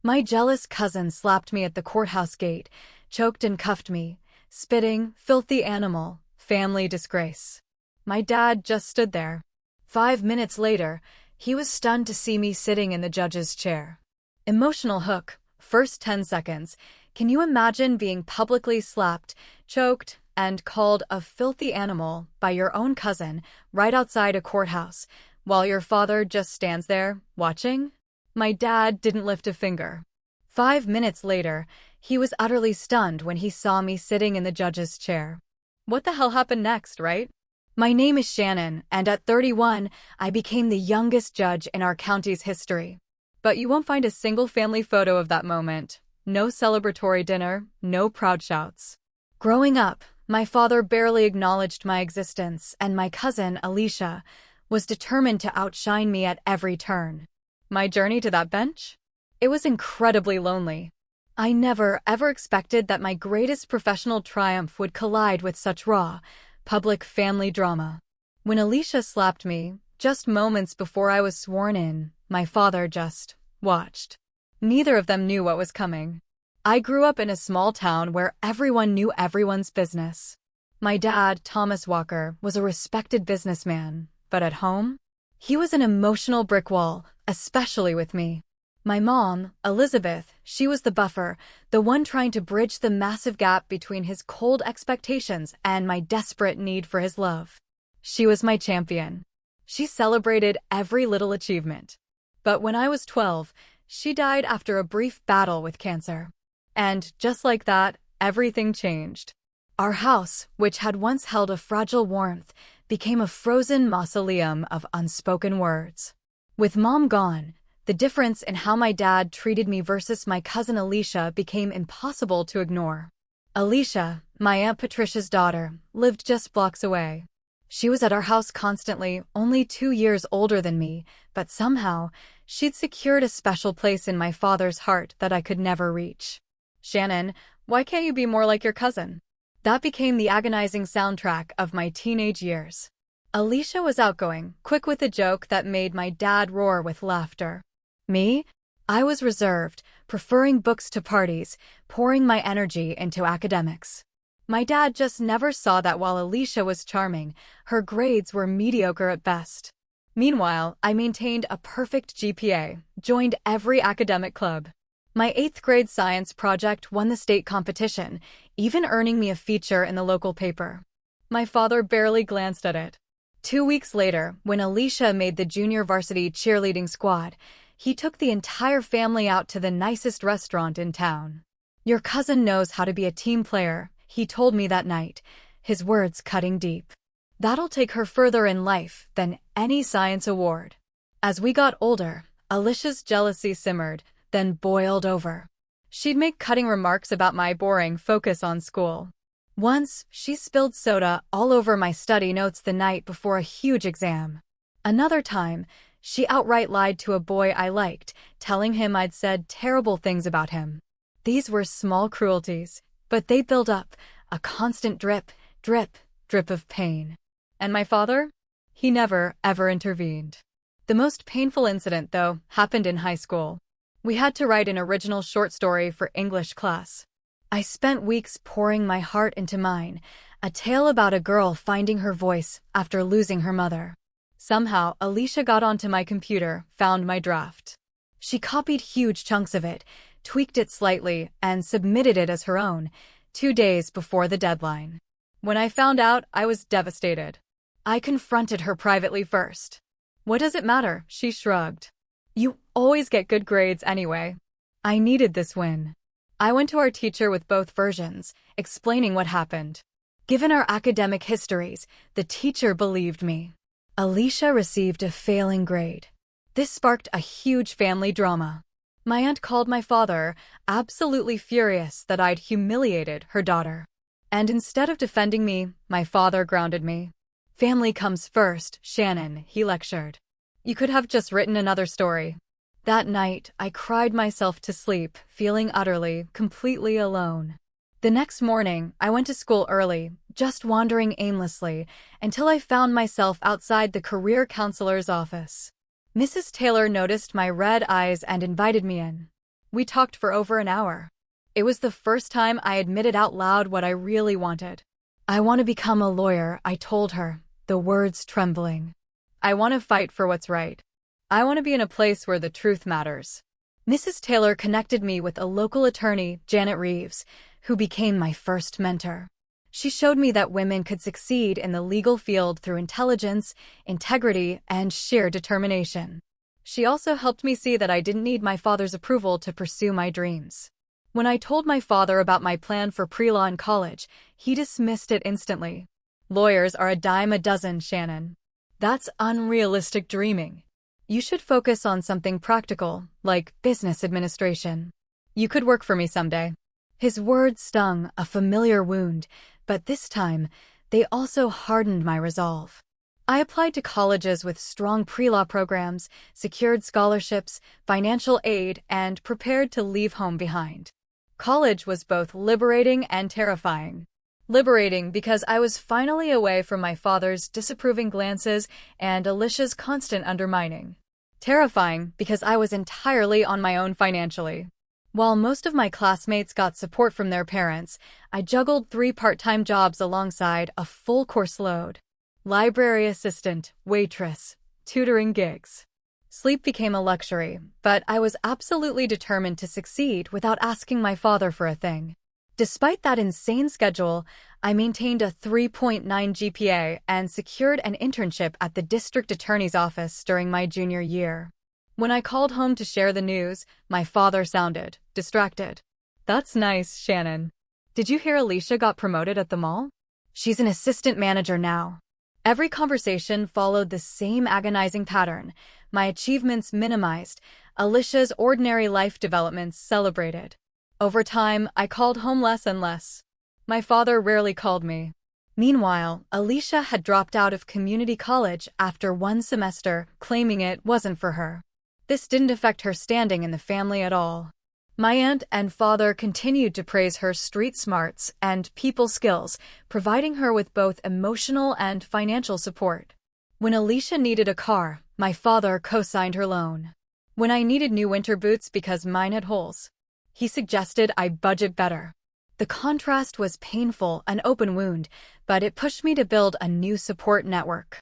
My jealous cousin slapped me at the courthouse gate, choked and cuffed me, spitting, filthy animal, family disgrace. My dad just stood there. 5 minutes later, he was stunned to see me sitting in the judge's chair. Emotional hook. First 10 seconds. Can you imagine being publicly slapped, choked, and called a filthy animal by your own cousin right outside a courthouse, while your father just stands there, watching? My dad didn't lift a finger. 5 minutes later, he was utterly stunned when he saw me sitting in the judge's chair. What the hell happened next, right? My name is Shannon, and at 31, I became the youngest judge in our county's history. But you won't find a single family photo of that moment. No celebratory dinner, no proud shouts. Growing up, my father barely acknowledged my existence, and my cousin, Alicia, was determined to outshine me at every turn. My journey to that bench? It was incredibly lonely. I never, ever expected that my greatest professional triumph would collide with such raw, public family drama. When Alicia slapped me, just moments before I was sworn in, my father just watched. Neither of them knew what was coming. I grew up in a small town where everyone knew everyone's business. My dad, Thomas Walker, was a respected businessman, but at home? He was an emotional brick wall, especially with me. My mom, Elizabeth, she was the buffer, the one trying to bridge the massive gap between his cold expectations and my desperate need for his love. She was my champion. She celebrated every little achievement. But when I was 12, she died after a brief battle with cancer. And just like that, everything changed. Our house, which had once held a fragile warmth, became a frozen mausoleum of unspoken words. With Mom gone, the difference in how my dad treated me versus my cousin Alicia became impossible to ignore. Alicia, my Aunt Patricia's daughter, lived just blocks away. She was at our house constantly, only 2 years older than me, but somehow, she'd secured a special place in my father's heart that I could never reach. Shannon, why can't you be more like your cousin? That became the agonizing soundtrack of my teenage years. Alicia was outgoing, quick with a joke that made my dad roar with laughter. Me? I was reserved, preferring books to parties, pouring my energy into academics. My dad just never saw that while Alicia was charming, her grades were mediocre at best. Meanwhile, I maintained a perfect GPA, joined every academic club. My 8th grade science project won the state competition, even earning me a feature in the local paper. My father barely glanced at it. 2 weeks later, when Alicia made the junior varsity cheerleading squad, he took the entire family out to the nicest restaurant in town. "Your cousin knows how to be a team player," he told me that night, his words cutting deep. "That'll take her further in life than any science award." As we got older, Alicia's jealousy simmered, then boiled over. She'd make cutting remarks about my boring focus on school. Once, she spilled soda all over my study notes the night before a huge exam. Another time, she outright lied to a boy I liked, telling him I'd said terrible things about him. These were small cruelties, but they built up, a constant drip, drip, drip of pain. And my father? He never, ever intervened. The most painful incident, though, happened in high school. We had to write an original short story for English class. I spent weeks pouring my heart into mine, a tale about a girl finding her voice after losing her mother. Somehow, Alicia got onto my computer, found my draft. She copied huge chunks of it, tweaked it slightly, and submitted it as her own, 2 days before the deadline. When I found out, I was devastated. I confronted her privately first. "What does it matter?" she shrugged. "You always get good grades anyway." I needed this win. I went to our teacher with both versions, explaining what happened. Given our academic histories, the teacher believed me. Alicia received a failing grade. This sparked a huge family drama. My aunt called my father, absolutely furious that I'd humiliated her daughter. And instead of defending me, my father grounded me. "Family comes first, Shannon," he lectured. "You could have just written another story." That night, I cried myself to sleep, feeling utterly, completely alone. The next morning, I went to school early, just wandering aimlessly, until I found myself outside the career counselor's office. Mrs. Taylor noticed my red eyes and invited me in. We talked for over an hour. It was the first time I admitted out loud what I really wanted. I want to become a lawyer, I told her, the words trembling. I want to fight for what's right. I want to be in a place where the truth matters. Mrs. Taylor connected me with a local attorney, Janet Reeves, who became my first mentor. She showed me that women could succeed in the legal field through intelligence, integrity, and sheer determination. She also helped me see that I didn't need my father's approval to pursue my dreams. When I told my father about my plan for pre-law in college, he dismissed it instantly. Lawyers are a dime a dozen, Shannon. That's unrealistic dreaming. You should focus on something practical, like business administration. You could work for me someday. His words stung, a familiar wound, but this time, they also hardened my resolve. I applied to colleges with strong pre-law programs, secured scholarships, financial aid, and prepared to leave home behind. College was both liberating and terrifying. Liberating because I was finally away from my father's disapproving glances and Alicia's constant undermining. Terrifying because I was entirely on my own financially. While most of my classmates got support from their parents, I juggled 3 part-time jobs alongside a full course load. Library assistant, waitress, tutoring gigs. Sleep became a luxury, but I was absolutely determined to succeed without asking my father for a thing. Despite that insane schedule, I maintained a 3.9 GPA and secured an internship at the district attorney's office during my junior year. When I called home to share the news, my father sounded distracted. That's nice, Shannon. Did you hear Alicia got promoted at the mall? She's an assistant manager now. Every conversation followed the same agonizing pattern. My achievements minimized, Alicia's ordinary life developments celebrated. Over time, I called home less and less. My father rarely called me. Meanwhile, Alicia had dropped out of community college after 1 semester, claiming it wasn't for her. This didn't affect her standing in the family at all. My aunt and father continued to praise her street smarts and people skills, providing her with both emotional and financial support. When Alicia needed a car, my father co-signed her loan. When I needed new winter boots because mine had holes, he suggested I budget better. The contrast was painful, an open wound, but it pushed me to build a new support network.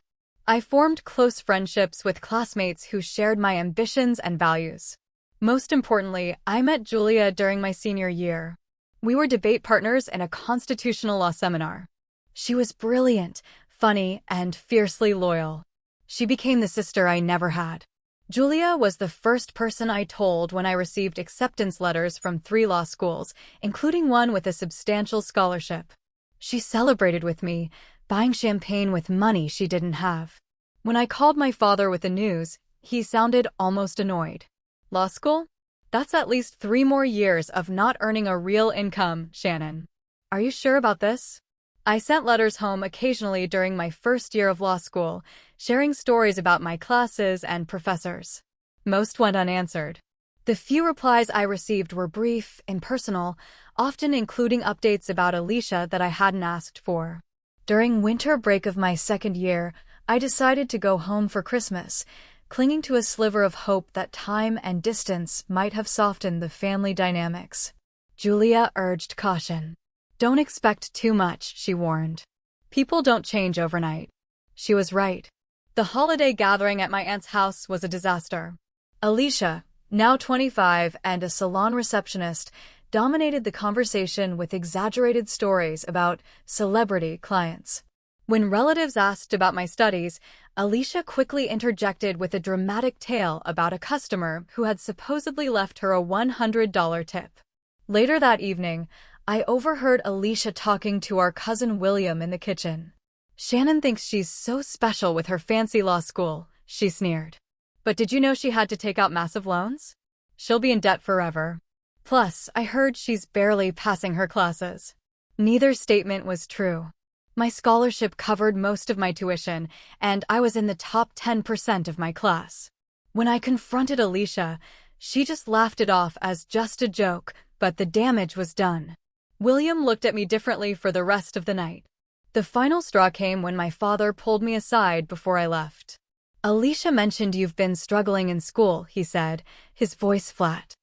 I formed close friendships with classmates who shared my ambitions and values. Most importantly, I met Julia during my senior year. We were debate partners in a constitutional law seminar. She was brilliant, funny, and fiercely loyal. She became the sister I never had. Julia was the first person I told when I received acceptance letters from 3 law schools, including one with a substantial scholarship. She celebrated with me, buying champagne with money she didn't have. When I called my father with the news, he sounded almost annoyed. Law school? That's at least 3 more years of not earning a real income, Shannon. Are you sure about this? I sent letters home occasionally during my first year of law school, sharing stories about my classes and professors. Most went unanswered. The few replies I received were brief, impersonal, often including updates about Alicia that I hadn't asked for. During winter break of my second year, I decided to go home for Christmas, clinging to a sliver of hope that time and distance might have softened the family dynamics. Julia urged caution. Don't expect too much, she warned. People don't change overnight. She was right. The holiday gathering at my aunt's house was a disaster. Alicia, now 25 and a salon receptionist, dominated the conversation with exaggerated stories about celebrity clients. When relatives asked about my studies, Alicia quickly interjected with a dramatic tale about a customer who had supposedly left her a $100 tip. Later that evening, I overheard Alicia talking to our cousin William in the kitchen. Shannon thinks she's so special with her fancy law school, she sneered. But did you know she had to take out massive loans? She'll be in debt forever. Plus, I heard she's barely passing her classes. Neither statement was true. My scholarship covered most of my tuition, and I was in the top 10% of my class. When I confronted Alicia, she just laughed it off as just a joke, but the damage was done. William looked at me differently for the rest of the night. The final straw came when my father pulled me aside before I left. Alicia mentioned you've been struggling in school, he said, his voice flat.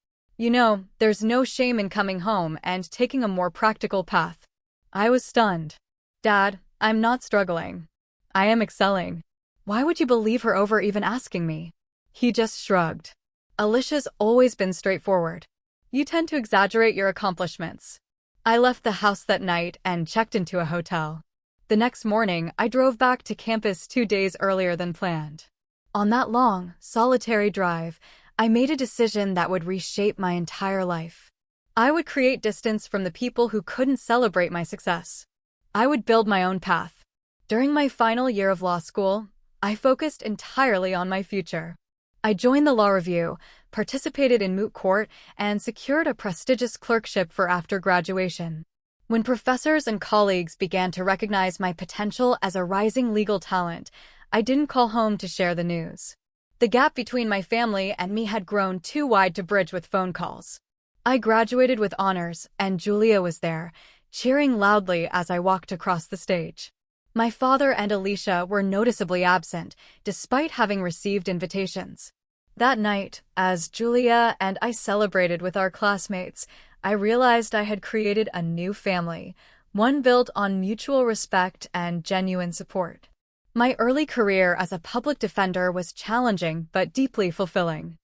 There's no shame in coming home and taking a more practical path. I was stunned. Dad, I'm not struggling. I am excelling. Why would you believe her over even asking me? He just shrugged. Alicia's always been straightforward. You tend to exaggerate your accomplishments. I left the house that night and checked into a hotel. The next morning, I drove back to campus 2 days earlier than planned. On that long, solitary drive, I made a decision that would reshape my entire life. I would create distance from the people who couldn't celebrate my success. I would build my own path. During my final year of law school, I focused entirely on my future. I joined the law review, participated in moot court, and secured a prestigious clerkship for after graduation. When professors and colleagues began to recognize my potential as a rising legal talent, I didn't call home to share the news. The gap between my family and me had grown too wide to bridge with phone calls. I graduated with honors, and Julia was there, cheering loudly as I walked across the stage. My father and Alicia were noticeably absent, despite having received invitations. That night, as Julia and I celebrated with our classmates, I realized I had created a new family, one built on mutual respect and genuine support. My early career as a public defender was challenging but deeply fulfilling.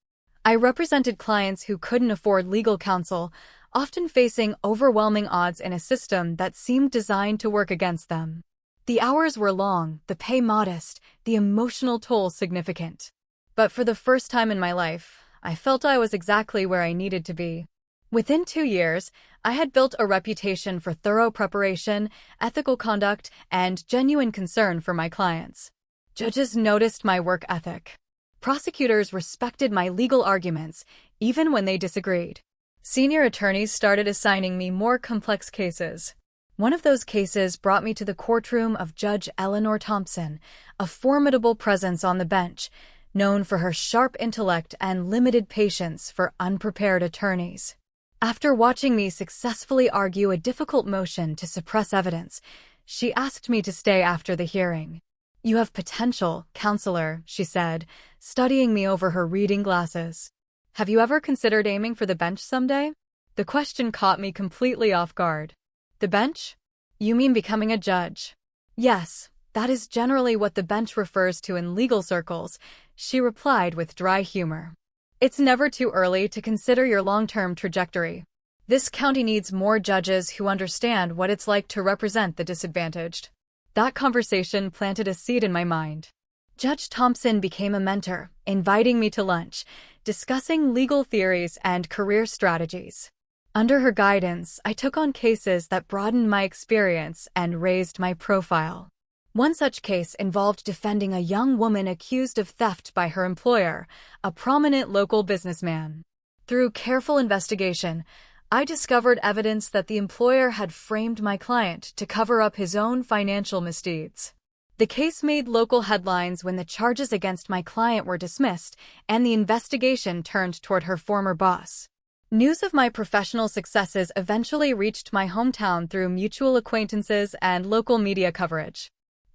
I represented clients who couldn't afford legal counsel, often facing overwhelming odds in a system that seemed designed to work against them. The hours were long, the pay modest, the emotional toll significant. But for the first time in my life, I felt I was exactly where I needed to be. Within 2 years, I had built a reputation for thorough preparation, ethical conduct, and genuine concern for my clients. Judges noticed my work ethic. Prosecutors respected my legal arguments, even when they disagreed. Senior attorneys started assigning me more complex cases. One of those cases brought me to the courtroom of Judge Eleanor Thompson, a formidable presence on the bench, known for her sharp intellect and limited patience for unprepared attorneys. After watching me successfully argue a difficult motion to suppress evidence, she asked me to stay after the hearing. "You have potential, counselor," she said, studying me over her reading glasses. "Have you ever considered aiming for the bench someday?" The question caught me completely off guard. The bench? You mean becoming a judge? Yes, that is generally what the bench refers to in legal circles, she replied with dry humor. It's never too early to consider your long-term trajectory. This county needs more judges who understand what it's like to represent the disadvantaged. That conversation planted a seed in my mind. Judge Thompson became a mentor, inviting me to lunch, discussing legal theories and career strategies. Under her guidance, I took on cases that broadened my experience and raised my profile. One such case involved defending a young woman accused of theft by her employer, a prominent local businessman. Through careful investigation, I discovered evidence that the employer had framed my client to cover up his own financial misdeeds. The case made local headlines when the charges against my client were dismissed and the investigation turned toward her former boss. News of my professional successes eventually reached my hometown through mutual acquaintances and local media coverage.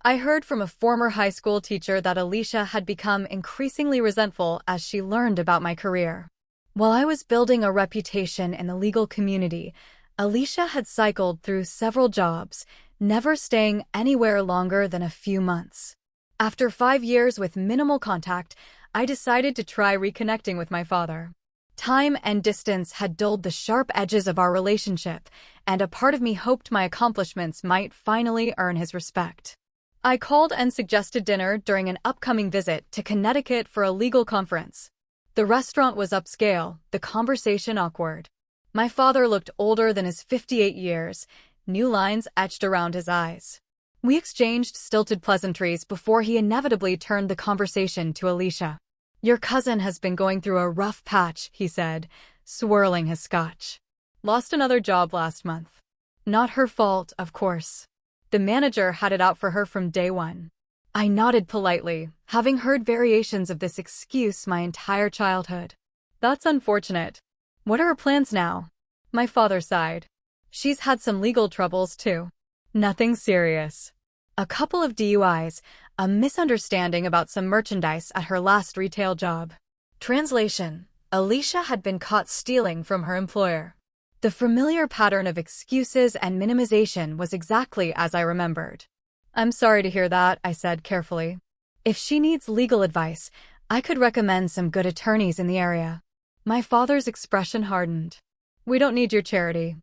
I heard from a former high school teacher that Alicia had become increasingly resentful as she learned about my career. While I was building a reputation in the legal community, Alicia had cycled through several jobs, never staying anywhere longer than a few months. After 5 years with minimal contact, I decided to try reconnecting with my father. Time and distance had dulled the sharp edges of our relationship, and a part of me hoped my accomplishments might finally earn his respect. I called and suggested dinner during an upcoming visit to Connecticut for a legal conference. The restaurant was upscale, the conversation awkward. My father looked older than his 58 years, new lines etched around his eyes. We exchanged stilted pleasantries before he inevitably turned the conversation to Alicia. "Your cousin has been going through a rough patch," he said, swirling his scotch. "Lost another job last month. Not her fault, of course. The manager had it out for her from day one." I nodded politely, having heard variations of this excuse my entire childhood. "That's unfortunate. What are her plans now?" My father sighed. "She's had some legal troubles, too. Nothing serious. A couple of DUIs, a misunderstanding about some merchandise at her last retail job." Translation: Alicia had been caught stealing from her employer. The familiar pattern of excuses and minimization was exactly as I remembered. "I'm sorry to hear that," I said carefully. "If she needs legal advice, I could recommend some good attorneys in the area." My father's expression hardened. "We don't need your charity,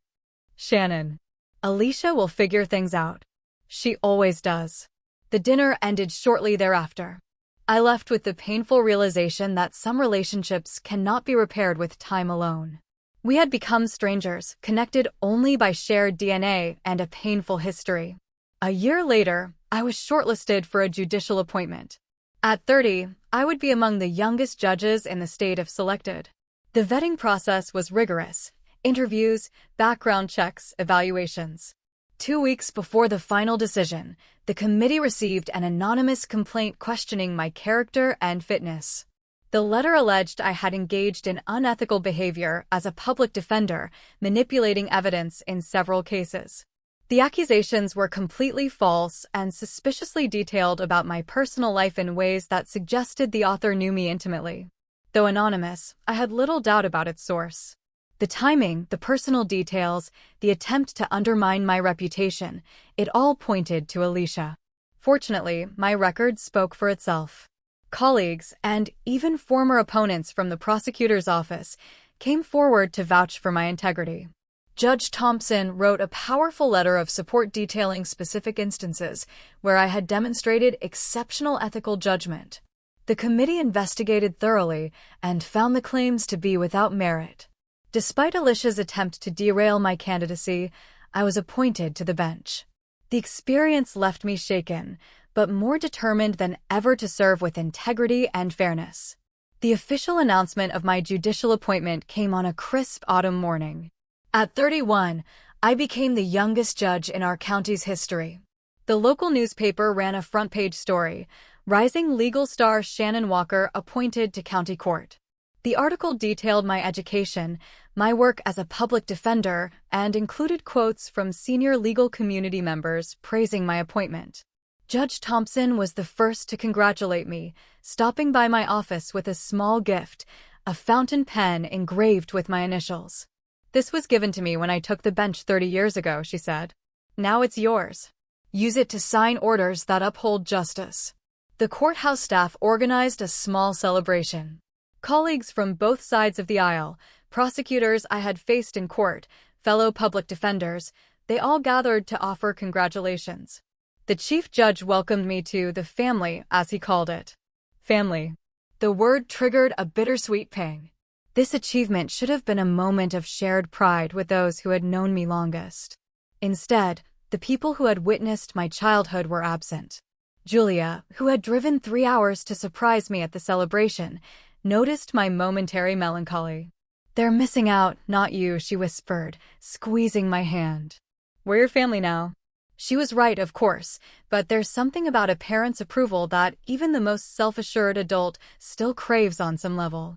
Shannon. Alicia will figure things out. She always does." The dinner ended shortly thereafter. I left with the painful realization that some relationships cannot be repaired with time alone. We had become strangers, connected only by shared DNA and a painful history. A year later, I was shortlisted for a judicial appointment. At 30, I would be among the youngest judges in the state if selected. The vetting process was rigorous: interviews, background checks, evaluations. 2 weeks before the final decision, the committee received an anonymous complaint questioning my character and fitness. The letter alleged I had engaged in unethical behavior as a public defender, manipulating evidence in several cases. The accusations were completely false and suspiciously detailed about my personal life in ways that suggested the author knew me intimately. Though anonymous, I had little doubt about its source. The timing, the personal details, the attempt to undermine my reputation, it all pointed to Alicia. Fortunately, my record spoke for itself. Colleagues, and even former opponents from the prosecutor's office, came forward to vouch for my integrity. Judge Thompson wrote a powerful letter of support detailing specific instances where I had demonstrated exceptional ethical judgment. The committee investigated thoroughly and found the claims to be without merit. Despite Alicia's attempt to derail my candidacy, I was appointed to the bench. The experience left me shaken, but more determined than ever to serve with integrity and fairness. The official announcement of my judicial appointment came on a crisp autumn morning. At 31, I became the youngest judge in our county's history. The local newspaper ran a front-page story: "Rising legal star Shannon Walker appointed to county court." The article detailed my education, my work as a public defender, and included quotes from senior legal community members praising my appointment. Judge Thompson was the first to congratulate me, stopping by my office with a small gift, a fountain pen engraved with my initials. "This was given to me when I took the bench 30 years ago," she said. "Now it's yours. Use it to sign orders that uphold justice." The courthouse staff organized a small celebration. Colleagues from both sides of the aisle, prosecutors I had faced in court, fellow public defenders, they all gathered to offer congratulations. The chief judge welcomed me to the family, as he called it. Family. The word triggered a bittersweet pang. This achievement should have been a moment of shared pride with those who had known me longest. Instead, the people who had witnessed my childhood were absent. Julia, who had driven 3 hours to surprise me at the celebration, noticed my momentary melancholy. "They're missing out, not you," she whispered, squeezing my hand. "We're your family now." She was right, of course, but there's something about a parent's approval that even the most self-assured adult still craves on some level.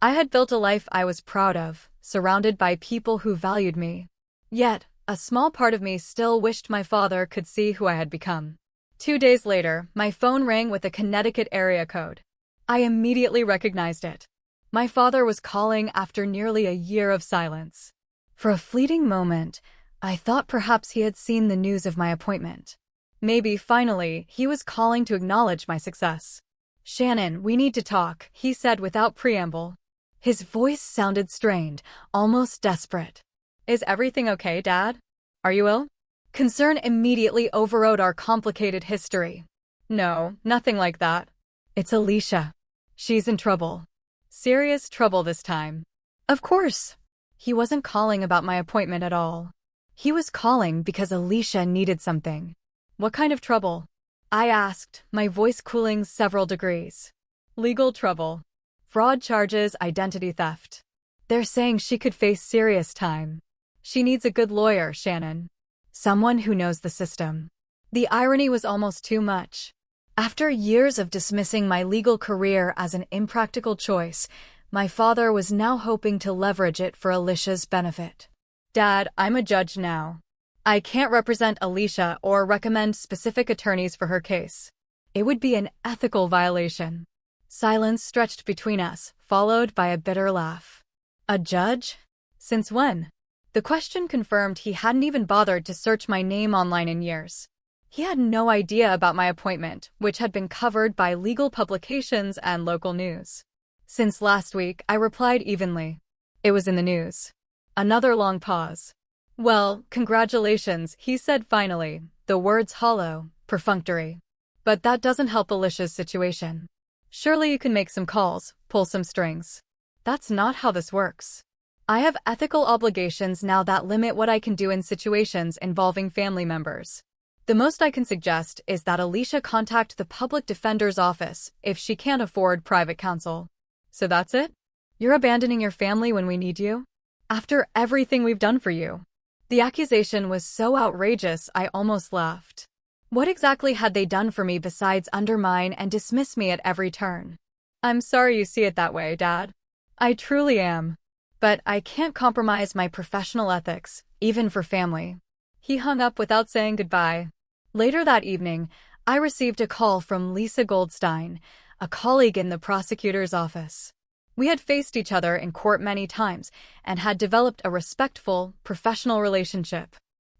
I had built a life I was proud of, surrounded by people who valued me. Yet, a small part of me still wished my father could see who I had become. 2 days later, my phone rang with a Connecticut area code. I immediately recognized it. My father was calling after nearly a year of silence. For a fleeting moment, I thought perhaps he had seen the news of my appointment. Maybe, finally, he was calling to acknowledge my success. "Shannon, we need to talk," he said without preamble. His voice sounded strained, almost desperate. "Is everything okay, Dad? Are you ill?" Concern immediately overrode our complicated history. "No, nothing like that. It's Alicia. She's in trouble. Serious trouble this time." Of course. He wasn't calling about my appointment at all. He was calling because Alicia needed something. "What kind of trouble?" I asked, my voice cooling several degrees. "Legal trouble. Fraud charges, identity theft. They're saying she could face serious time. She needs a good lawyer, Shannon. Someone who knows the system." The irony was almost too much. After years of dismissing my legal career as an impractical choice, my father was now hoping to leverage it for Alicia's benefit. "Dad, I'm a judge now. I can't represent Alicia or recommend specific attorneys for her case. It would be an ethical violation." Silence stretched between us, followed by a bitter laugh. A judge? Since when? The question confirmed he hadn't even bothered to search my name online in years. He had no idea about my appointment, which had been covered by legal publications and local news. Since last week, I replied evenly. It was in the news. Another long pause. Well, congratulations, he said finally, the words hollow, perfunctory. But that doesn't help Alicia's situation. Surely you can make some calls, pull some strings. That's not how this works. I have ethical obligations now that limit what I can do in situations involving family members. The most I can suggest is that Alicia contact the public defender's office if she can't afford private counsel. So that's it? You're abandoning your family when we need you? After everything we've done for you? The accusation was so outrageous I almost laughed. What exactly had they done for me besides undermine and dismiss me at every turn? I'm sorry you see it that way, Dad. I truly am. But I can't compromise my professional ethics, even for family. He hung up without saying goodbye. Later that evening, I received a call from Lisa Goldstein, a colleague in the prosecutor's office. We had faced each other in court many times and had developed a respectful, professional relationship.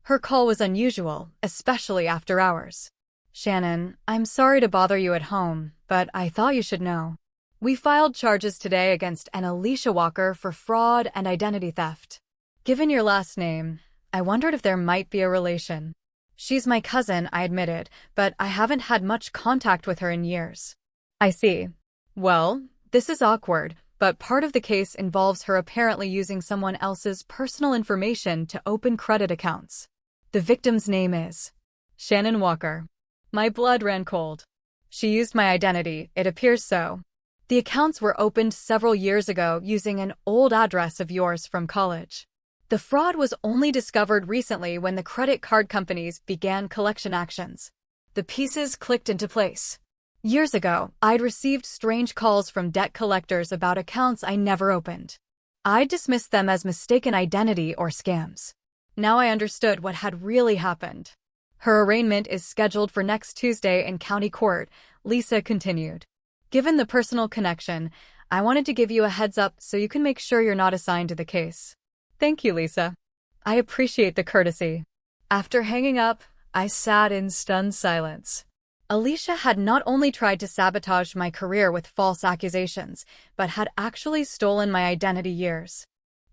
Her call was unusual, especially after hours. Shannon, I'm sorry to bother you at home, but I thought you should know. We filed charges today against an Alicia Walker for fraud and identity theft. Given your last name, I wondered if there might be a relation. She's my cousin, I admitted, but I haven't had much contact with her in years. I see. Well, this is awkward, but part of the case involves her apparently using someone else's personal information to open credit accounts. The victim's name is Shannon Walker. My blood ran cold. She used my identity, it appears so. The accounts were opened several years ago using an old address of yours from college. The fraud was only discovered recently when the credit card companies began collection actions. The pieces clicked into place. Years ago, I'd received strange calls from debt collectors about accounts I never opened. I dismissed them as mistaken identity or scams. Now I understood what had really happened. Her arraignment is scheduled for next Tuesday in county court, Lisa continued. Given the personal connection, I wanted to give you a heads up so you can make sure you're not assigned to the case. Thank you, Lisa. I appreciate the courtesy. After hanging up, I sat in stunned silence. Alicia had not only tried to sabotage my career with false accusations, but had actually stolen my identity years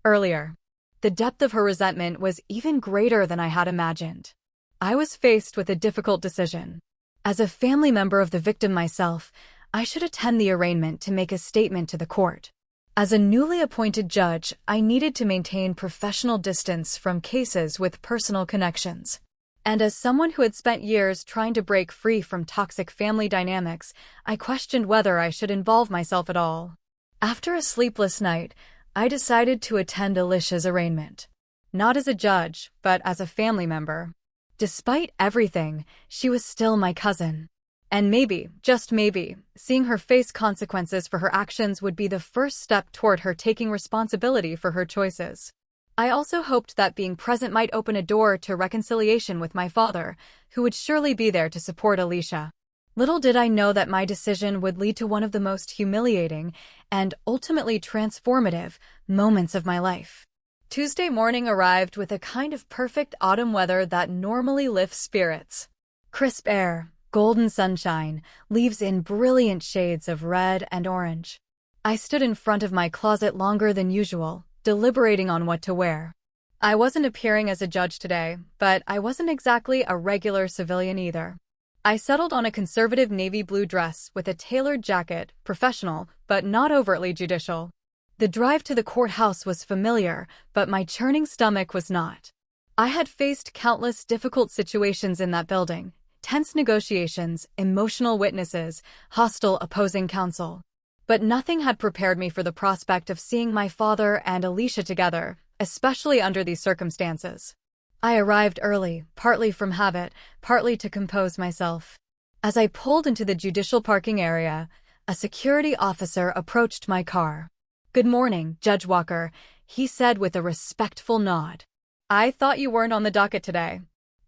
earlier. The depth of her resentment was even greater than I had imagined. I was faced with a difficult decision. As a family member of the victim myself, I should attend the arraignment to make a statement to the court. As a newly appointed judge, I needed to maintain professional distance from cases with personal connections. And as someone who had spent years trying to break free from toxic family dynamics, I questioned whether I should involve myself at all. After a sleepless night, I decided to attend Alicia's arraignment. Not as a judge, but as a family member. Despite everything, she was still my cousin. And maybe, just maybe, seeing her face consequences for her actions would be the first step toward her taking responsibility for her choices. I also hoped that being present might open a door to reconciliation with my father, who would surely be there to support Alicia. Little did I know that my decision would lead to one of the most humiliating and ultimately transformative moments of my life. Tuesday morning arrived with a kind of perfect autumn weather that normally lifts spirits. Crisp air, golden sunshine, leaves in brilliant shades of red and orange. I stood in front of my closet longer than usual, deliberating on what to wear. I wasn't appearing as a judge today, but I wasn't exactly a regular civilian either. I settled on a conservative navy blue dress with a tailored jacket, professional, but not overtly judicial. The drive to the courthouse was familiar, but my churning stomach was not. I had faced countless difficult situations in that building, tense negotiations, emotional witnesses, hostile opposing counsel. But nothing had prepared me for the prospect of seeing my father and Alicia together, especially under these circumstances. I arrived early, partly from habit, partly to compose myself. As I pulled into the judicial parking area, a security officer approached my car. "Good morning, Judge Walker," he said with a respectful nod. "I thought you weren't on the docket today."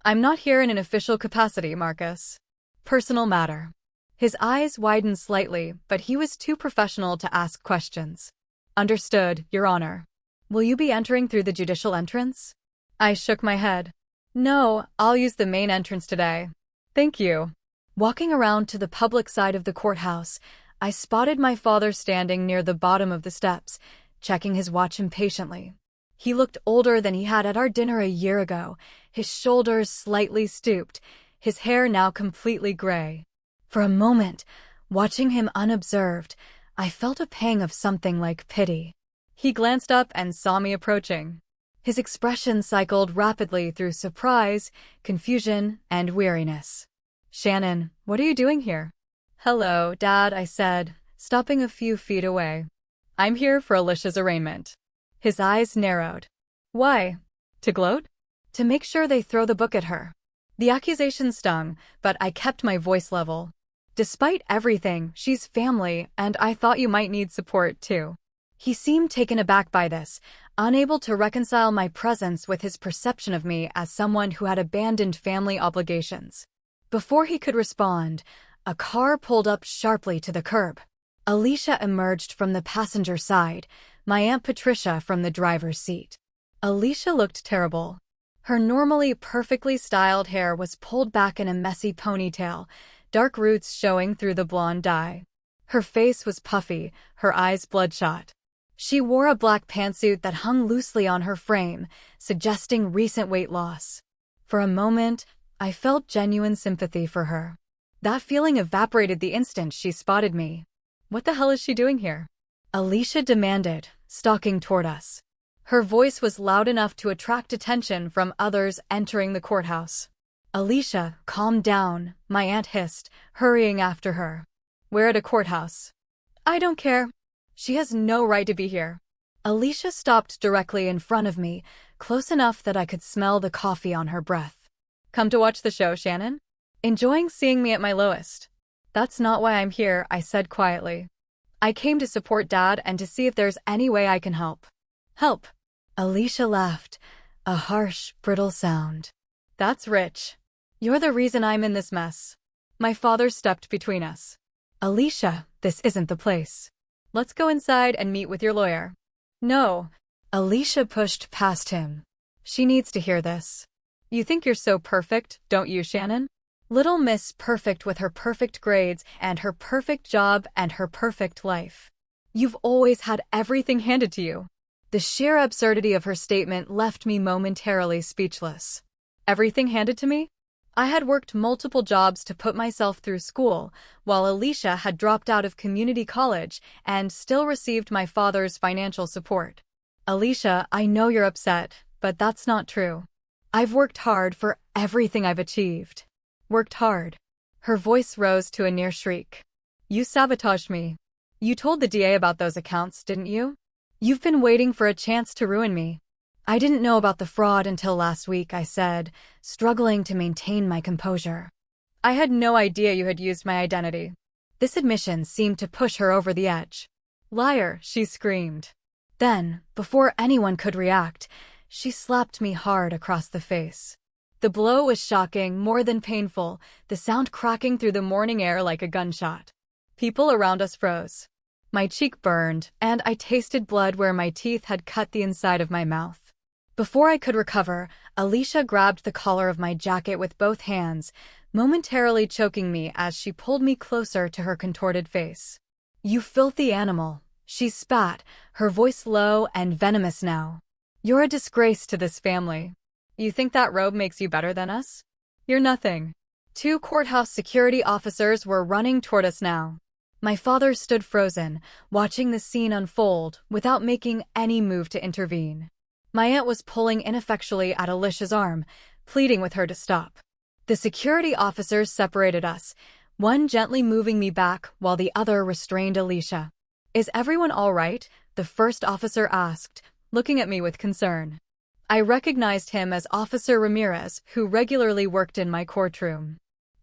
"I'm not here in an official capacity, Marcus. Personal matter." His eyes widened slightly, but he was too professional to ask questions. Understood, Your Honor. Will you be entering through the judicial entrance? I shook my head. No, I'll use the main entrance today. Thank you. Walking around to the public side of the courthouse, I spotted my father standing near the bottom of the steps, checking his watch impatiently. He looked older than he had at our dinner a year ago, his shoulders slightly stooped, his hair now completely gray. For a moment, watching him unobserved, I felt a pang of something like pity. He glanced up and saw me approaching. His expression cycled rapidly through surprise, confusion, and weariness. Shannon, what are you doing here? Hello, Dad, I said, stopping a few feet away. I'm here for Alicia's arraignment. His eyes narrowed. Why? To gloat? To make sure they throw the book at her. The accusation stung, but I kept my voice level. Despite everything, she's family, and I thought you might need support too. He seemed taken aback by this, unable to reconcile my presence with his perception of me as someone who had abandoned family obligations. Before he could respond, a car pulled up sharply to the curb. Alicia emerged from the passenger side, my Aunt Patricia from the driver's seat. Alicia looked terrible. Her normally perfectly styled hair was pulled back in a messy ponytail, dark roots showing through the blonde dye. Her face was puffy, her eyes bloodshot. She wore a black pantsuit that hung loosely on her frame, suggesting recent weight loss. For a moment, I felt genuine sympathy for her. That feeling evaporated the instant she spotted me. What the hell is she doing here? Alicia demanded, stalking toward us. Her voice was loud enough to attract attention from others entering the courthouse. Alicia, calm down, my aunt hissed, hurrying after her. We're at a courthouse. I don't care. She has no right to be here. Alicia stopped directly in front of me, close enough that I could smell the coffee on her breath. Come to watch the show, Shannon? Enjoying seeing me at my lowest. That's not why I'm here, I said quietly. I came to support Dad and to see if there's any way I can help. Help? Alicia laughed, a harsh, brittle sound. That's rich. You're the reason I'm in this mess. My father stepped between us. Alicia, this isn't the place. Let's go inside and meet with your lawyer. No. Alicia pushed past him. She needs to hear this. You think you're so perfect, don't you, Shannon? Little Miss Perfect with her perfect grades and her perfect job and her perfect life. You've always had everything handed to you. The sheer absurdity of her statement left me momentarily speechless. Everything handed to me? I had worked multiple jobs to put myself through school, while Alicia had dropped out of community college and still received my father's financial support. Alicia, I know you're upset, but that's not true. I've worked hard for everything I've achieved. Worked hard. Her voice rose to a near shriek. You sabotaged me. You told the DA about those accounts, didn't you? You've been waiting for a chance to ruin me. I didn't know about the fraud until last week, I said, struggling to maintain my composure. I had no idea you had used my identity. This admission seemed to push her over the edge. Liar, she screamed. Then, before anyone could react, she slapped me hard across the face. The blow was shocking, more than painful, the sound cracking through the morning air like a gunshot. People around us froze. My cheek burned, and I tasted blood where my teeth had cut the inside of my mouth. Before I could recover, Alicia grabbed the collar of my jacket with both hands, momentarily choking me as she pulled me closer to her contorted face. You filthy animal, she spat, her voice low and venomous now. You're a disgrace to this family. You think that robe makes you better than us? You're nothing. 2 courthouse security officers were running toward us now. My father stood frozen, watching the scene unfold without making any move to intervene. My aunt was pulling ineffectually at Alicia's arm, pleading with her to stop. The security officers separated us, one gently moving me back while the other restrained Alicia. Is everyone all right? The first officer asked, looking at me with concern. I recognized him as Officer Ramirez, who regularly worked in my courtroom.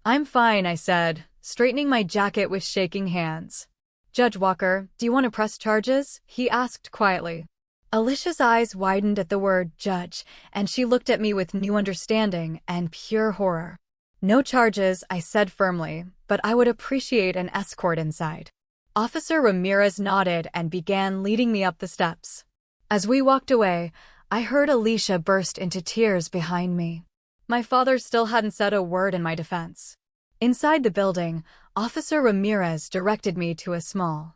I'm fine, I said, straightening my jacket with shaking hands. Judge Walker, do you want to press charges? He asked quietly. Alicia's eyes widened at the word judge, and she looked at me with new understanding and pure horror. No charges, I said firmly, but I would appreciate an escort inside. Officer Ramirez nodded and began leading me up the steps. As we walked away, I heard Alicia burst into tears behind me. My father still hadn't said a word in my defense. Inside the building, Officer Ramirez directed me to a small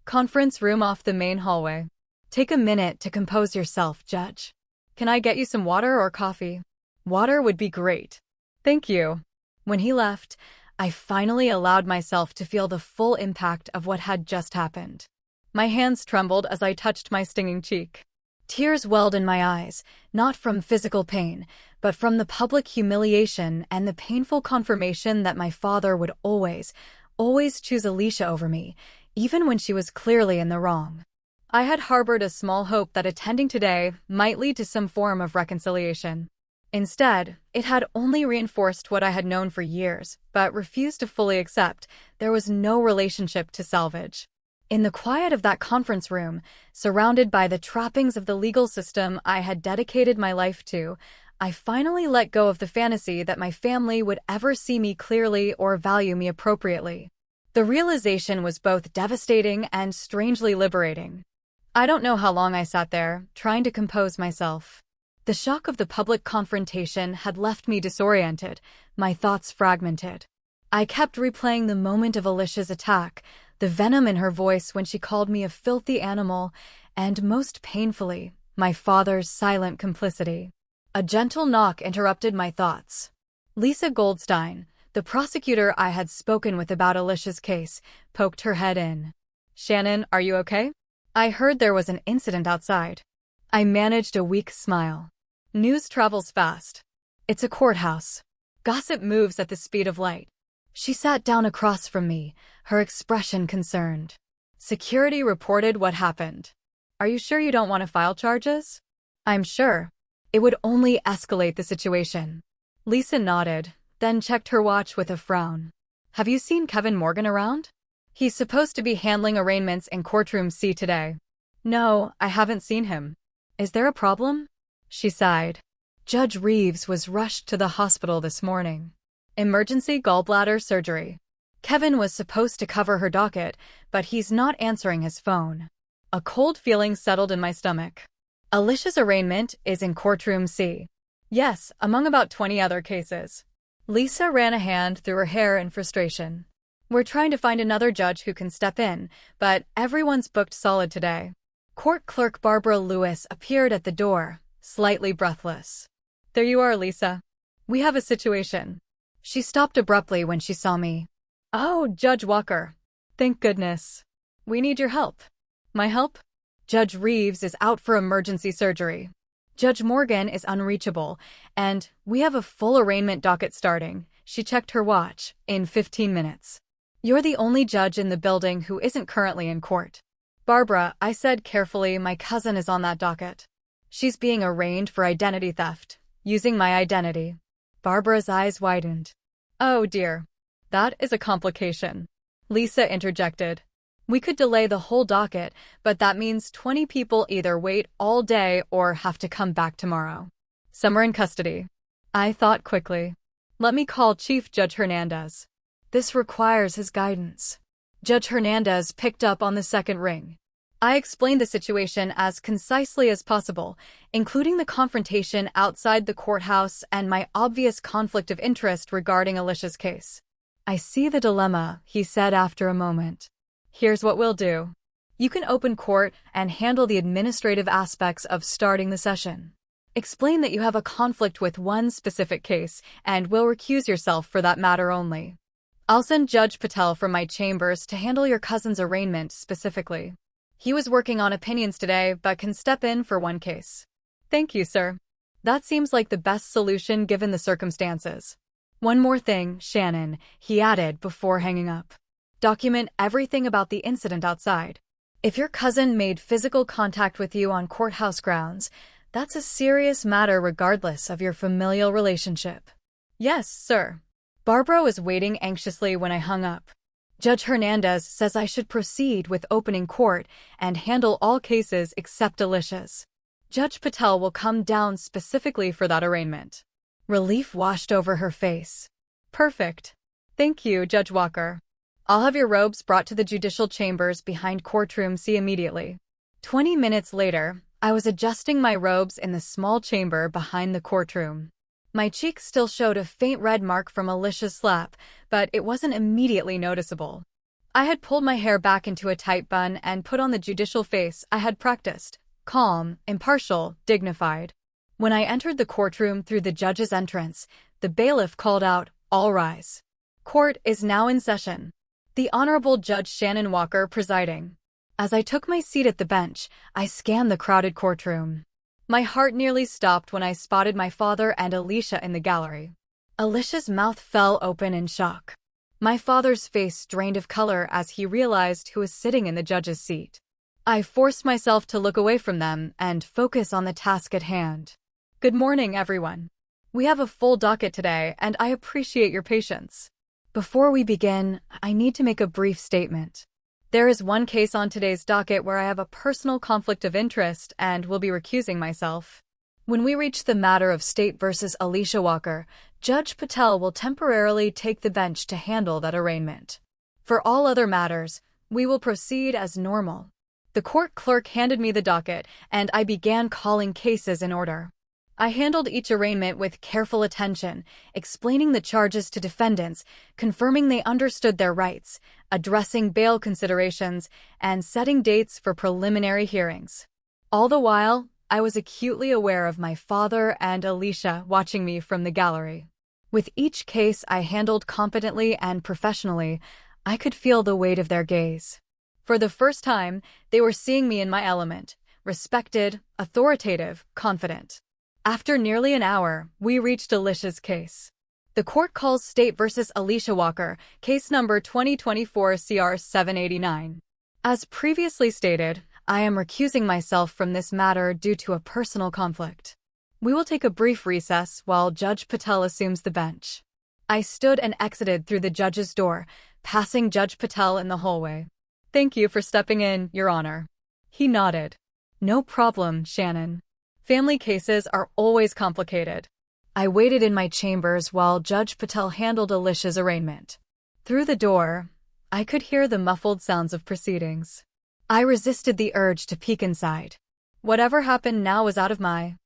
conference room off the main hallway. Take a minute to compose yourself, Judge. Can I get you some water or coffee? Water would be great. Thank you. When he left, I finally allowed myself to feel the full impact of what had just happened. My hands trembled as I touched my stinging cheek. Tears welled in my eyes, not from physical pain, but from the public humiliation and the painful confirmation that my father would always choose Alicia over me, even when she was clearly in the wrong. I had harbored a small hope that attending today might lead to some form of reconciliation. Instead, it had only reinforced what I had known for years, but refused to fully accept. There was no relationship to salvage. In the quiet of that conference room, surrounded by the trappings of the legal system I had dedicated my life to, I finally let go of the fantasy that my family would ever see me clearly or value me appropriately. The realization was both devastating and strangely liberating. I don't know how long I sat there, trying to compose myself. The shock of the public confrontation had left me disoriented, my thoughts fragmented. I kept replaying the moment of Alicia's attack, the venom in her voice when she called me a filthy animal, and most painfully, my father's silent complicity. A gentle knock interrupted my thoughts. Lisa Goldstein, the prosecutor I had spoken with about Alicia's case, poked her head in. Shannon, are you okay? I heard there was an incident outside. I managed a weak smile. News travels fast. It's a courthouse. Gossip moves at the speed of light. She sat down across from me, her expression concerned. Security reported what happened. Are you sure you don't want to file charges? I'm sure. It would only escalate the situation. Lisa nodded, then checked her watch with a frown. Have you seen Kevin Morgan around? He's supposed to be handling arraignments in courtroom C today. No, I haven't seen him. Is there a problem? She sighed. Judge Reeves was rushed to the hospital this morning. Emergency gallbladder surgery. Kevin was supposed to cover her docket, but he's not answering his phone. A cold feeling settled in my stomach. Alicia's arraignment is in courtroom C. Yes, among about 20 other cases. Lisa ran a hand through her hair in frustration. We're trying to find another judge who can step in, but everyone's booked solid today. Court clerk Barbara Lewis appeared at the door, slightly breathless. There you are, Lisa. We have a situation. She stopped abruptly when she saw me. Oh, Judge Walker. Thank goodness. We need your help. My help? Judge Reeves is out for emergency surgery. Judge Morgan is unreachable, and we have a full arraignment docket starting, she checked her watch, in 15 minutes. You're the only judge in the building who isn't currently in court. Barbara, I said carefully, my cousin is on that docket. She's being arraigned for identity theft, using my identity. Barbara's eyes widened. Oh dear. That is a complication. Lisa interjected. We could delay the whole docket, but that means 20 people either wait all day or have to come back tomorrow. Some are in custody. I thought quickly. Let me call Chief Judge Hernandez. This requires his guidance. Judge Hernandez picked up on the second ring. I explained the situation as concisely as possible, including the confrontation outside the courthouse and my obvious conflict of interest regarding Alicia's case. I see the dilemma, he said after a moment. Here's what we'll do. You can open court and handle the administrative aspects of starting the session. Explain that you have a conflict with one specific case and will recuse yourself for that matter only. I'll send Judge Patel from my chambers to handle your cousin's arraignment specifically. He was working on opinions today, but can step in for one case. Thank you, sir. That seems like the best solution given the circumstances. One more thing, Shannon, he added before hanging up. Document everything about the incident outside. If your cousin made physical contact with you on courthouse grounds, that's a serious matter regardless of your familial relationship. Yes, sir. Barbara was waiting anxiously when I hung up. Judge Hernandez says I should proceed with opening court and handle all cases except Alicia's. Judge Patel will come down specifically for that arraignment. Relief washed over her face. Perfect. Thank you, Judge Walker. I'll have your robes brought to the judicial chambers behind courtroom C immediately. 20 minutes later, I was adjusting my robes in the small chamber behind the courtroom. My cheeks still showed a faint red mark from Alicia's slap, but it wasn't immediately noticeable. I had pulled my hair back into a tight bun and put on the judicial face I had practiced, calm, impartial, dignified. When I entered the courtroom through the judge's entrance, the bailiff called out, "All rise. Court is now in session." The Honorable Judge Shannon Walker presiding. As I took my seat at the bench, I scanned the crowded courtroom. My heart nearly stopped when I spotted my father and Alicia in the gallery. Alicia's mouth fell open in shock. My father's face drained of color as he realized who was sitting in the judge's seat. I forced myself to look away from them and focus on the task at hand. Good morning, everyone. We have a full docket today, and I appreciate your patience. Before we begin, I need to make a brief statement. There is one case on today's docket where I have a personal conflict of interest and will be recusing myself. When we reach the matter of State versus Alicia Walker, Judge Patel will temporarily take the bench to handle that arraignment. For all other matters, we will proceed as normal. The court clerk handed me the docket, and I began calling cases in order. I handled each arraignment with careful attention, explaining the charges to defendants, confirming they understood their rights, addressing bail considerations, and setting dates for preliminary hearings. All the while, I was acutely aware of my father and Alicia watching me from the gallery. With each case I handled competently and professionally, I could feel the weight of their gaze. For the first time, they were seeing me in my element, respected, authoritative, confident. After nearly an hour, we reached Alicia's case. The court calls State versus Alicia Walker, case number 2024-CR 789. As previously stated, I am recusing myself from this matter due to a personal conflict. We will take a brief recess while Judge Patel assumes the bench. I stood and exited through the judge's door, passing Judge Patel in the hallway. Thank you for stepping in, Your Honor. He nodded. No problem, Shannon. Family cases are always complicated. I waited in my chambers while Judge Patel handled Alicia's arraignment. Through the door, I could hear the muffled sounds of proceedings. I resisted the urge to peek inside. Whatever happened now was out of my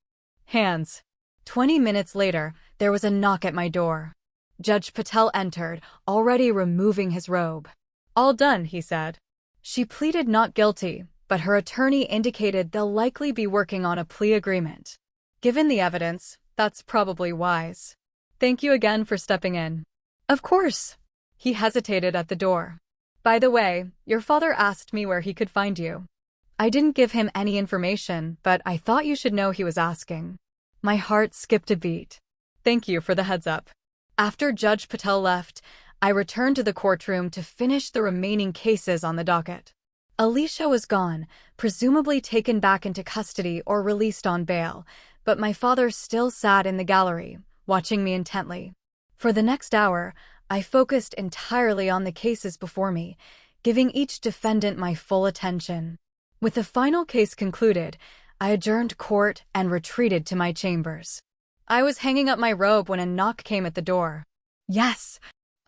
hands. 20 minutes later, there was a knock at my door. Judge Patel entered, already removing his robe. All done, he said. She pleaded not guilty, but her attorney indicated they'll likely be working on a plea agreement. Given the evidence, that's probably wise. Thank you again for stepping in. Of course. He hesitated at the door. By the way, your father asked me where he could find you. I didn't give him any information, but I thought you should know he was asking. My heart skipped a beat. Thank you for the heads up. After Judge Patel left, I returned to the courtroom to finish the remaining cases on the docket. Alicia was gone, presumably taken back into custody or released on bail, but my father still sat in the gallery, watching me intently. For the next hour, I focused entirely on the cases before me, giving each defendant my full attention. With the final case concluded, I adjourned court and retreated to my chambers. I was hanging up my robe when a knock came at the door. Yes,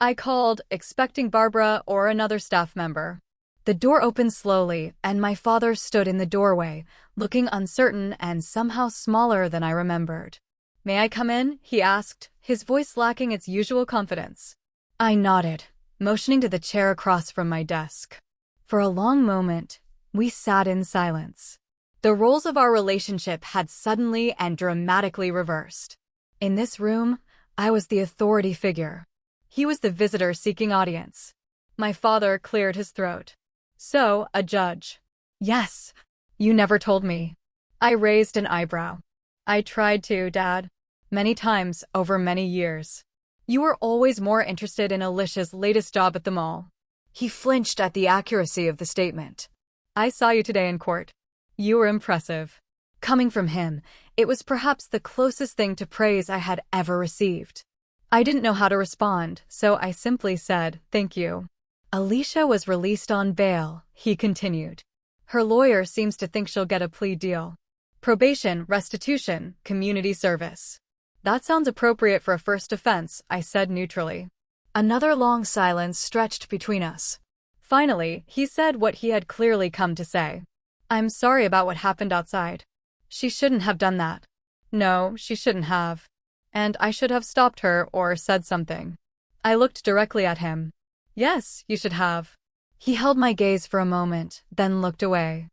I called, expecting Barbara or another staff member. The door opened slowly, and my father stood in the doorway, looking uncertain and somehow smaller than I remembered. May I come in? He asked, his voice lacking its usual confidence. I nodded, motioning to the chair across from my desk. For a long moment, we sat in silence. The roles of our relationship had suddenly and dramatically reversed. In this room, I was the authority figure. He was the visitor seeking audience. My father cleared his throat. So, a judge. Yes. You never told me. I raised an eyebrow. I tried to, Dad. Many times over many years. You were always more interested in Alicia's latest job at the mall. He flinched at the accuracy of the statement. I saw you today in court. You were impressive. Coming from him, it was perhaps the closest thing to praise I had ever received. I didn't know how to respond, so I simply said, thank you. Alicia was released on bail, he continued. Her lawyer seems to think she'll get a plea deal. Probation, restitution, community service. That sounds appropriate for a first offense, I said neutrally. Another long silence stretched between us. Finally, he said what he had clearly come to say. I'm sorry about what happened outside. She shouldn't have done that. No, she shouldn't have. And I should have stopped her or said something. I looked directly at him. Yes, you should have. He held my gaze for a moment, then looked away.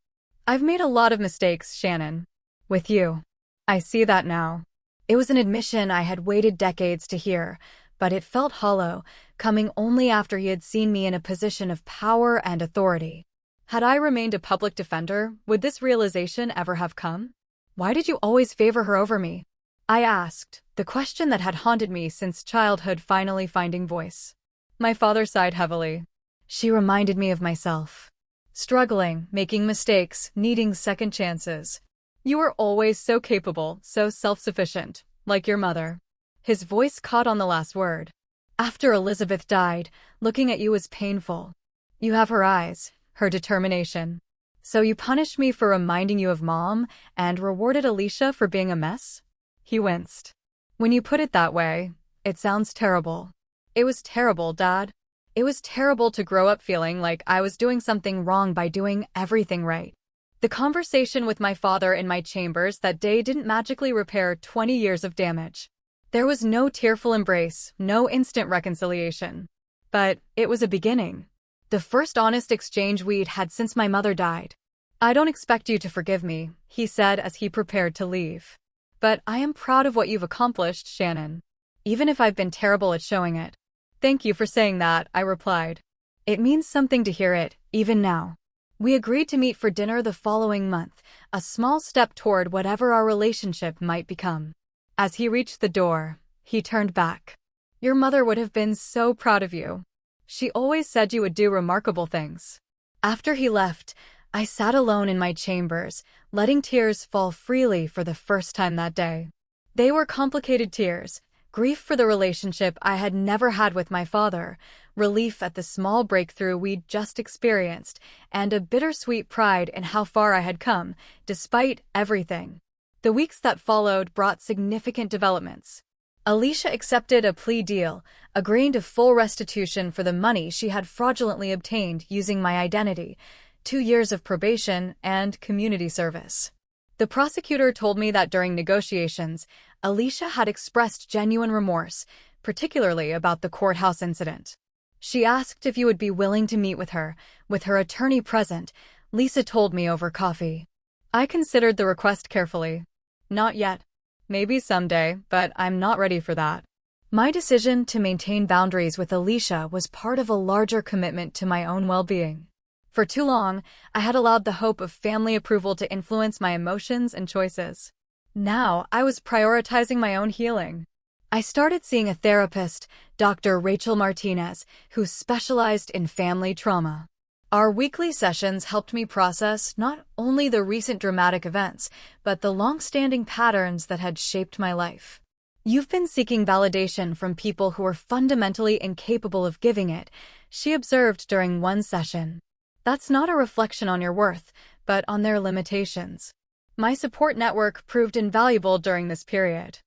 I've made a lot of mistakes, Shannon. With you. I see that now. It was an admission I had waited decades to hear, but it felt hollow, coming only after he had seen me in a position of power and authority. Had I remained a public defender, would this realization ever have come? Why did you always favor her over me? I asked, the question that had haunted me since childhood finally finding voice. My father sighed heavily. She reminded me of myself. Struggling, making mistakes, needing second chances. You were always so capable, so self-sufficient, like your mother. His voice caught on the last word. After Elizabeth died, looking at you was painful. You have her eyes, her determination. So you punished me for reminding you of Mom and rewarded Alicia for being a mess? He winced. When you put it that way, it sounds terrible. It was terrible, Dad. It was terrible to grow up feeling like I was doing something wrong by doing everything right. The conversation with my father in my chambers that day didn't magically repair 20 years of damage. There was no tearful embrace, no instant reconciliation. But it was a beginning. The first honest exchange we'd had since my mother died. I don't expect you to forgive me, he said as he prepared to leave. But I am proud of what you've accomplished, Shannon. Even if I've been terrible at showing it. Thank you for saying that, I replied. It means something to hear it, even now. We agreed to meet for dinner the following month, a small step toward whatever our relationship might become. As he reached the door, he turned back. Your mother would have been so proud of you. She always said you would do remarkable things. After he left, I sat alone in my chambers, letting tears fall freely for the first time that day. They were complicated tears, grief for the relationship I had never had with my father, relief at the small breakthrough we'd just experienced, and a bittersweet pride in how far I had come, despite everything. The weeks that followed brought significant developments. Alicia accepted a plea deal, agreeing to full restitution for the money she had fraudulently obtained using my identity, 2 years of probation, and community service. The prosecutor told me that during negotiations, Alicia had expressed genuine remorse, particularly about the courthouse incident. She asked if you would be willing to meet with her attorney present, Lisa told me over coffee. I considered the request carefully. Not yet. Maybe someday, but I'm not ready for that. My decision to maintain boundaries with Alicia was part of a larger commitment to my own well-being. For too long, I had allowed the hope of family approval to influence my emotions and choices. Now, I was prioritizing my own healing. I started seeing a therapist, Dr. Rachel Martinez, who specialized in family trauma. Our weekly sessions helped me process not only the recent dramatic events, but the long-standing patterns that had shaped my life. You've been seeking validation from people who are fundamentally incapable of giving it, she observed during one session. That's not a reflection on your worth, but on their limitations. My support network proved invaluable during this period.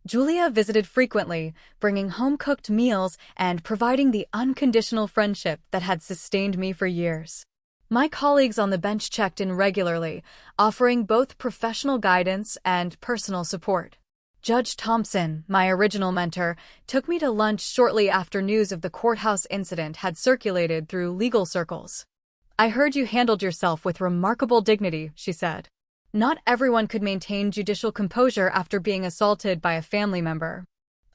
Julia visited frequently, bringing home-cooked meals and providing the unconditional friendship that had sustained me for years. My colleagues on the bench checked in regularly, offering both professional guidance and personal support. Judge Thompson, my original mentor, took me to lunch shortly after news of the courthouse incident had circulated through legal circles. I heard you handled yourself with remarkable dignity, she said. Not everyone could maintain judicial composure after being assaulted by a family member.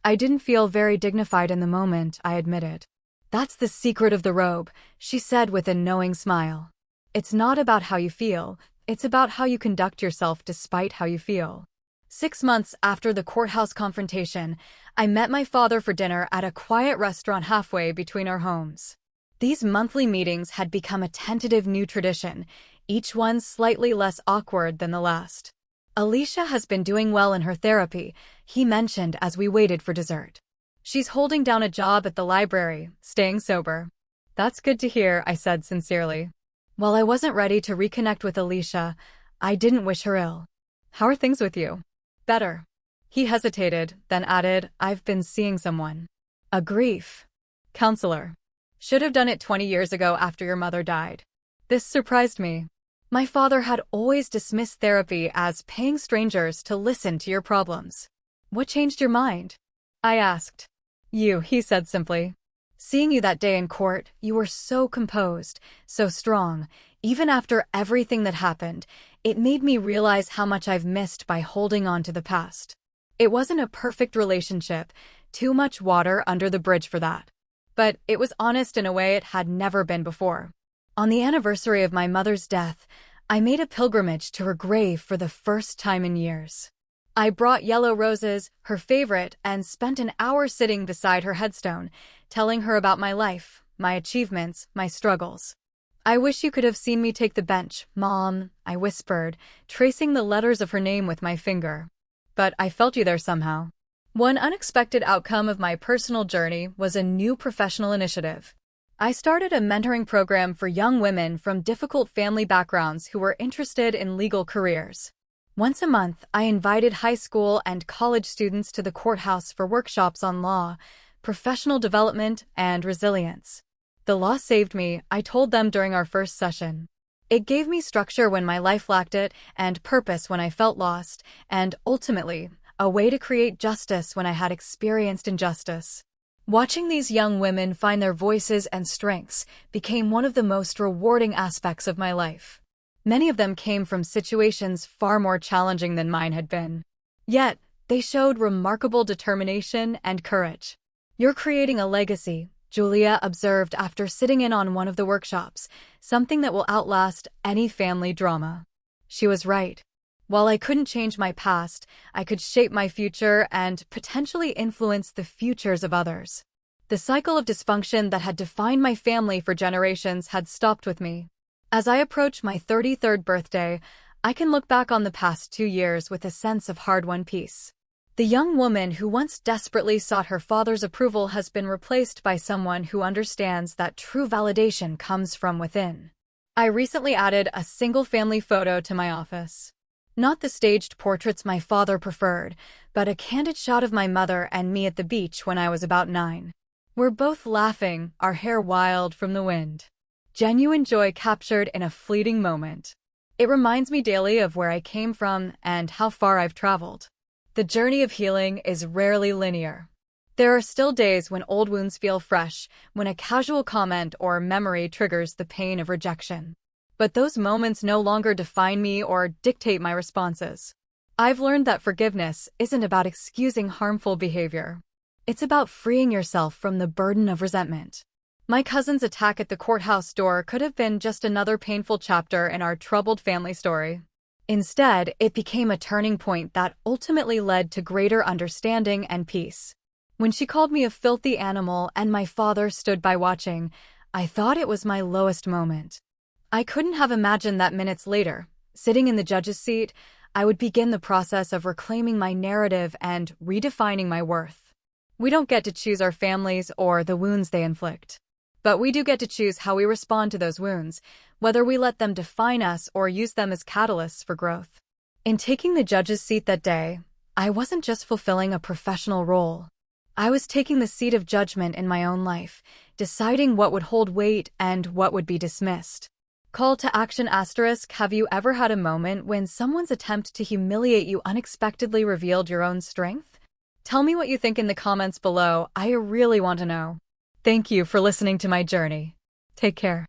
I didn't feel very dignified in the moment, I admitted. That's the secret of the robe, she said with a knowing smile. It's not about how you feel, it's about how you conduct yourself despite how you feel. 6 months after the courthouse confrontation, I met my father for dinner at a quiet restaurant halfway between our homes. These monthly meetings had become a tentative new tradition, each one slightly less awkward than the last. Alicia has been doing well in her therapy, he mentioned as we waited for dessert. She's holding down a job at the library, staying sober. That's good to hear, I said sincerely. While I wasn't ready to reconnect with Alicia, I didn't wish her ill. How are things with you? Better. He hesitated, then added, "I've been seeing someone. A grief counselor. Should have done it 20 years ago after your mother died." This surprised me. My father had always dismissed therapy as paying strangers to listen to your problems. "What changed your mind?" I asked. "You," he said simply. "Seeing you that day in court, you were so composed, so strong. Even after everything that happened, it made me realize how much I've missed by holding on to the past. It wasn't a perfect relationship, too much water under the bridge for that. But it was honest in a way it had never been before. On the anniversary of my mother's death, I made a pilgrimage to her grave for the first time in years. I brought yellow roses, her favorite, and spent an hour sitting beside her headstone, telling her about my life, my achievements, my struggles. "I wish you could have seen me take the bench, Mom," I whispered, tracing the letters of her name with my finger. But I felt you there somehow. One unexpected outcome of my personal journey was a new professional initiative. I started a mentoring program for young women from difficult family backgrounds who were interested in legal careers. Once a month, I invited high school and college students to the courthouse for workshops on law, professional development, and resilience. "The law saved me," I told them during our first session. "It gave me structure when my life lacked it, and purpose when I felt lost, and ultimately, a way to create justice when I had experienced injustice." Watching these young women find their voices and strengths became one of the most rewarding aspects of my life. Many of them came from situations far more challenging than mine had been. Yet, they showed remarkable determination and courage. "You're creating a legacy," Julia observed after sitting in on one of the workshops, "something that will outlast any family drama." She was right. While I couldn't change my past, I could shape my future and potentially influence the futures of others. The cycle of dysfunction that had defined my family for generations had stopped with me. As I approach my 33rd birthday, I can look back on the past 2 years with a sense of hard-won peace. The young woman who once desperately sought her father's approval has been replaced by someone who understands that true validation comes from within. I recently added a single-family photo to my office. Not the staged portraits my father preferred, but a candid shot of my mother and me at the beach when I was about 9. We're both laughing, our hair wild from the wind. Genuine joy captured in a fleeting moment. It reminds me daily of where I came from and how far I've traveled. The journey of healing is rarely linear. There are still days when old wounds feel fresh, when a casual comment or memory triggers the pain of rejection. But those moments no longer define me or dictate my responses. I've learned that forgiveness isn't about excusing harmful behavior. It's about freeing yourself from the burden of resentment. My cousin's attack at the courthouse door could have been just another painful chapter in our troubled family story. Instead, it became a turning point that ultimately led to greater understanding and peace. When she called me a filthy animal and my father stood by watching, I thought it was my lowest moment. I couldn't have imagined that minutes later, sitting in the judge's seat, I would begin the process of reclaiming my narrative and redefining my worth. We don't get to choose our families or the wounds they inflict. But we do get to choose how we respond to those wounds, whether we let them define us or use them as catalysts for growth. In taking the judge's seat that day, I wasn't just fulfilling a professional role. I was taking the seat of judgment in my own life, deciding what would hold weight and what would be dismissed. Call to action *, have you ever had a moment when someone's attempt to humiliate you unexpectedly revealed your own strength? Tell me what you think in the comments below. I really want to know. Thank you for listening to my journey. Take care.